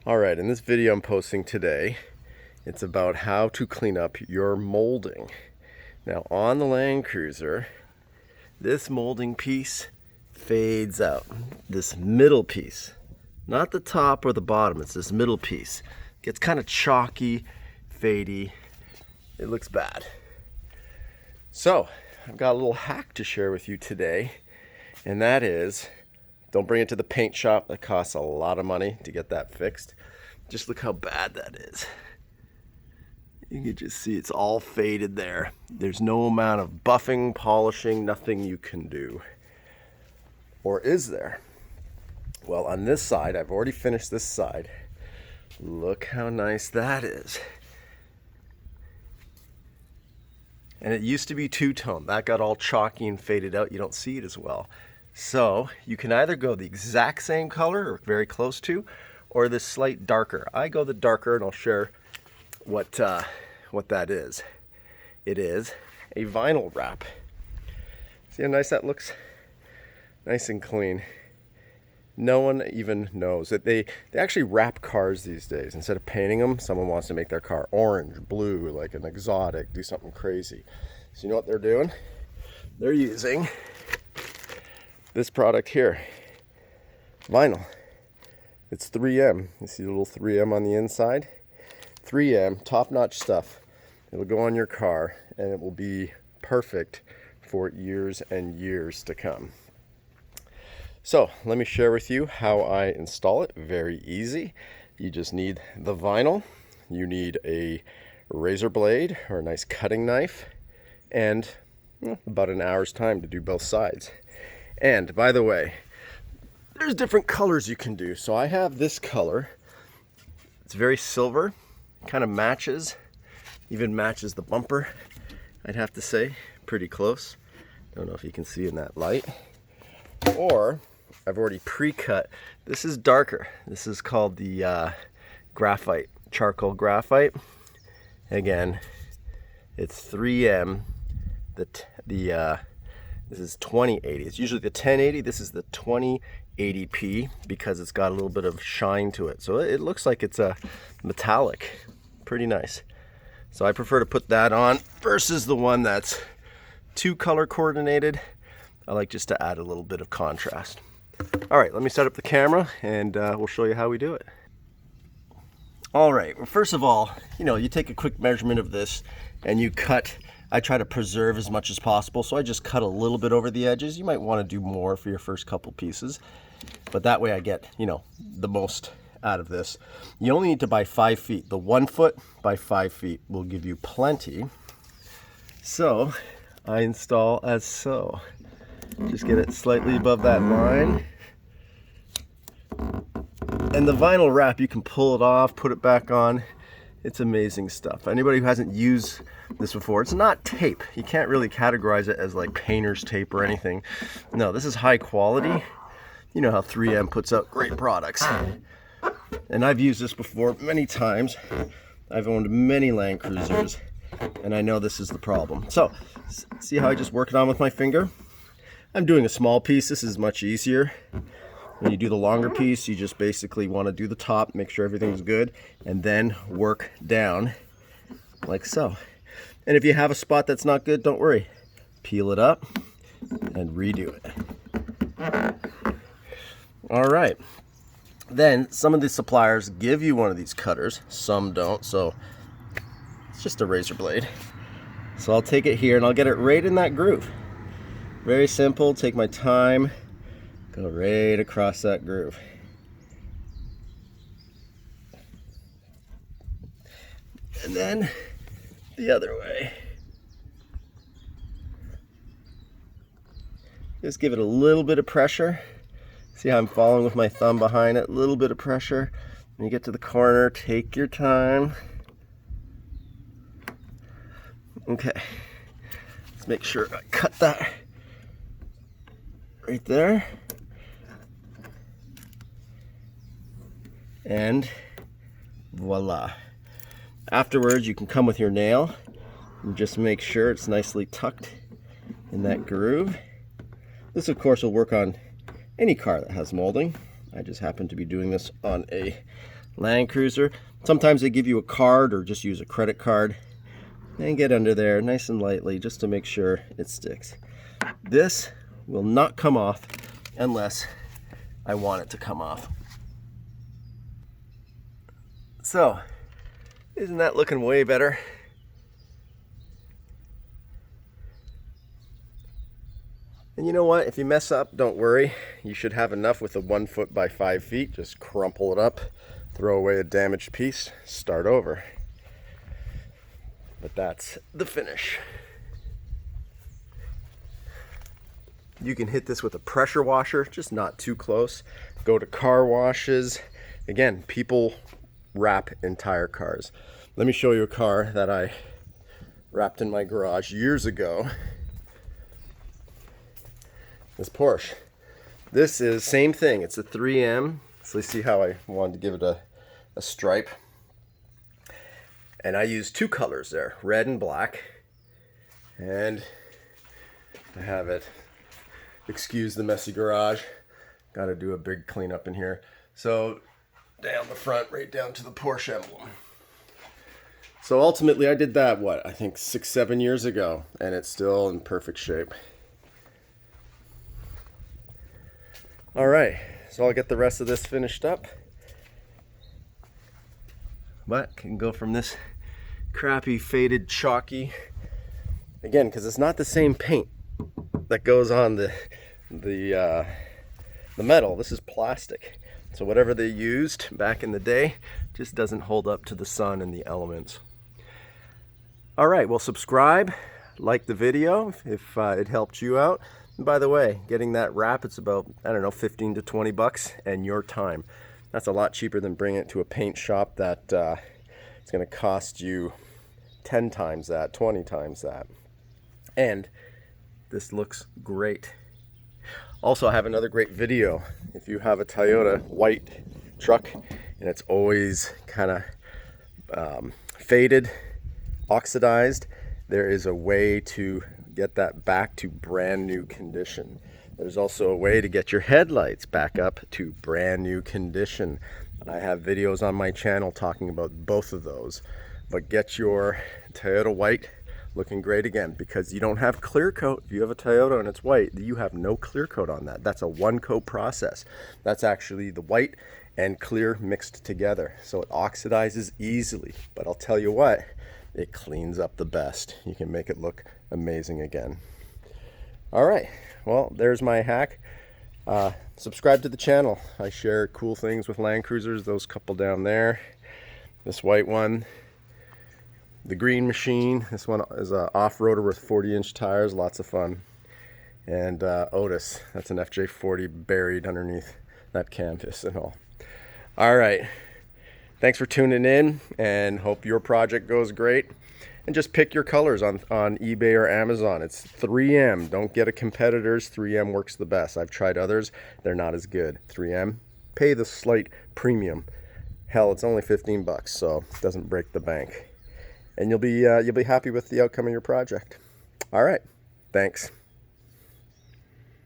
Alright, in this video I'm posting today, it's about how to clean up your molding. Now on the Landcruiser, this molding piece fades out. This middle piece, not the top or the bottom, it's this middle piece. Gets kind of chalky, fadey. It looks bad. So, I've got a little hack to share with you today, and that is, don't bring it to the paint shop. That costs a lot of money to get that fixed. Just look how bad that is. You can just see it's all faded there. There's no amount of buffing, polishing, nothing you can do. Or is there? Well, on this side, I've already finished this side. Look how nice that is. And it used to be two-tone. That got all chalky and faded out. You don't see it as well. So you can either go the exact same color or very close to, or this slight darker. I go the darker, and I'll share what that is. It is a vinyl wrap. See how nice that looks? Nice and clean. No one even knows that they actually wrap cars these days. Instead of painting them, someone wants to make their car orange, blue, like an exotic, do something crazy. So you know what they're doing? They're using this product here, vinyl. It's 3M. You see the little 3M on the inside? 3M, top-notch stuff. It'll go on your car and it will be perfect for years and years to come. So let me share with you how I install it. Very easy. You just need the vinyl. You need a razor blade or a nice cutting knife, and about an hour's time to do both sides. And by the way, there's different colors you can do. So I have this color. It's very silver, kind of matches, even matches the bumper, I'd have to say. Pretty close. Don't know if you can see in that light. Or I've already pre-cut. This is darker. This is called the graphite, charcoal graphite. Again, it's 3M. This is 2080. It's usually the 1080. This is the 2080p because it's got a little bit of shine to it. So it looks like it's a metallic. Pretty nice. So I prefer to put that on versus the one that's too color coordinated. I like just to add a little bit of contrast. All right, let me set up the camera and we'll show you how we do it. All right, well, first of all, you take a quick measurement of this and you cut. I try to preserve as much as possible, so I just cut a little bit over the edges. You might want to do more for your first couple pieces, but that way I get, the most out of this. You only need to buy 5 feet. The 1 foot by 5 feet will give you plenty. So I install as so. Just get it slightly above that line. And the vinyl wrap, you can pull it off, put it back on. It's amazing stuff. Anybody who hasn't used this before, it's not tape. You can't really categorize it as like painter's tape or anything. No, this is high quality. You know how 3M puts out great products. And I've used this before many times. I've owned many Landcruisers, and I know this is the problem. So, see how I just work it on with my finger? I'm doing a small piece. This is much easier. When you do the longer piece, you just basically want to do the top, make sure everything's good, and then work down like so. And if you have a spot that's not good, don't worry. Peel it up and redo it. All right. Then some of the suppliers give you one of these cutters. Some don't, so it's just a razor blade. So I'll take it here and I'll get it right in that groove. Very simple, take my time, go right across that groove. And then the other way. Just give it a little bit of pressure. See how I'm following with my thumb behind it? A little bit of pressure. When you get to the corner, take your time. Okay. Let's make sure I cut that right there. And voila. Afterwards, you can come with your nail and just make sure it's nicely tucked in that groove. This, of course, will work on any car that has molding. I just happen to be doing this on a Landcruiser. Sometimes they give you a card or just use a credit card. And get under there nice and lightly just to make sure it sticks. This will not come off unless I want it to come off. So, isn't that looking way better? And you know what? If you mess up, don't worry. You should have enough with a 1 foot by 5 feet. Just crumple it up, throw away a damaged piece, start over. But that's the finish. You can hit this with a pressure washer, just not too close. Go to car washes. Again, people wrap entire cars. Let me show you a car that I wrapped in my garage years ago. This Porsche. This is same thing. It's a 3M. So let's see how I wanted to give it a stripe. And I used 2 colors there, red and black. And I have it. Excuse the messy garage. Got to do a big cleanup in here. So down the front, right down to the Porsche emblem. So ultimately I did that, what, I think 6-7 years ago, and it's still in perfect shape. All right, so I'll get the rest of this finished up. But can go from this crappy faded chalky, again, because it's not the same paint that goes on the metal. This is plastic. So whatever they used back in the day just doesn't hold up to the sun and the elements. All right, well, subscribe, like the video if it helped you out. And by the way, getting that wrap, it's about, I don't know, 15 to 20 bucks and your time. That's a lot cheaper than bringing it to a paint shop that it's going to cost you 10 times that, 20 times that. And this looks great. Also, I have another great video. If you have a Toyota white truck and it's always kind of faded, oxidized, there is a way to get that back to brand new condition. There's also a way to get your headlights back up to brand new condition. I have videos on my channel talking about both of those. But get your Toyota white looking great again, because you don't have clear coat. If you have a Toyota and it's white, you have no clear coat on that. That's a 1-coat process. That's actually the white and clear mixed together, so it oxidizes easily. But I'll tell you what, it cleans up the best. You can make it look amazing again. All right, well, there's my hack. Subscribe to the channel. I share cool things with Landcruisers, those couple down there, this white one, the green machine. This one is an off-roader with 40-inch tires, lots of fun. And Otis, that's an FJ40 buried underneath that canvas and all. All right, thanks for tuning in, and hope your project goes great. And just pick your colors on eBay or Amazon. It's 3M. Don't get a competitor's. 3M works the best. I've tried others. They're not as good. 3M. Pay the slight premium. Hell, it's only 15 bucks, so it doesn't break the bank. And you'll be happy with the outcome of your project. All right. Thanks.